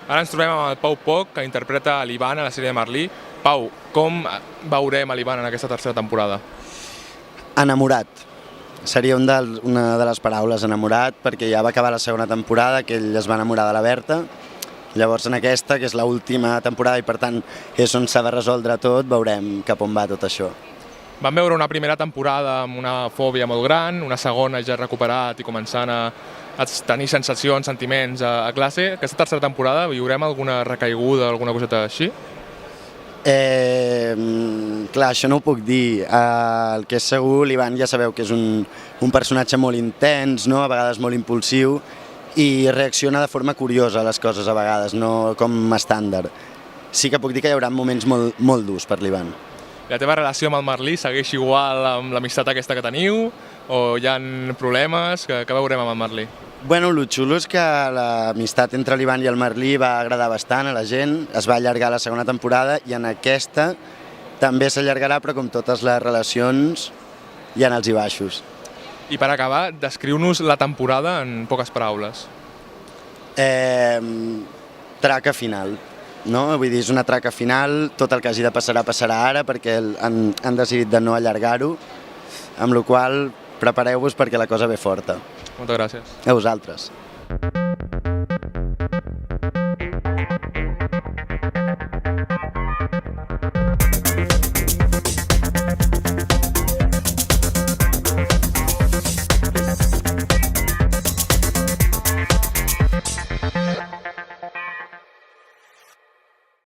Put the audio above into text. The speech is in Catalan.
Ara ens trobem amb el Pau Poch, que interpreta l'Ivan a la sèrie de Merlí. Pau, com veurem a l'Ivan en aquesta tercera temporada? Enamorat. Seria una de les paraules, enamorat, perquè ja va acabar la segona temporada, que ell es va enamorar de la Berta. Llavors en aquesta, que és l'última temporada i per tant és on s'ha de resoldre tot, veurem cap on va tot això. Vam veure una primera temporada amb una fòbia molt gran, una segona ja recuperat i començant a tenir sensacions, sentiments a classe. Aquesta tercera temporada viurem alguna recaiguda, alguna coseta així? Clar, això no ho puc dir. El que és segur, l'Ivan ja sabeu que és un personatge molt intens, no? A vegades molt impulsiu, i reacciona de forma curiosa a les coses a vegades, no com estàndard. Sí que puc dir que hi haurà moments molt durs per l'Ivan. La teva relació amb el Merlí segueix igual amb l'amistat aquesta que teniu? O hi ha problemes? Què veurem amb el Merlí? Bueno, el xulo és que l'amistat entre l'Ivan i el Merlí va agradar bastant a la gent, es va allargar la segona temporada i en aquesta també s'allargarà, però com totes les relacions hi ha alts i baixos. I per acabar, descriu-nos la temporada en poques paraules. Traca final, no? Vull dir, és una traca final, tot el que hagi de passarà ara perquè han decidit de no allargar-ho, amb la qual cosa prepareu-vos perquè la cosa ve forta. Moltes gràcies. A vosaltres.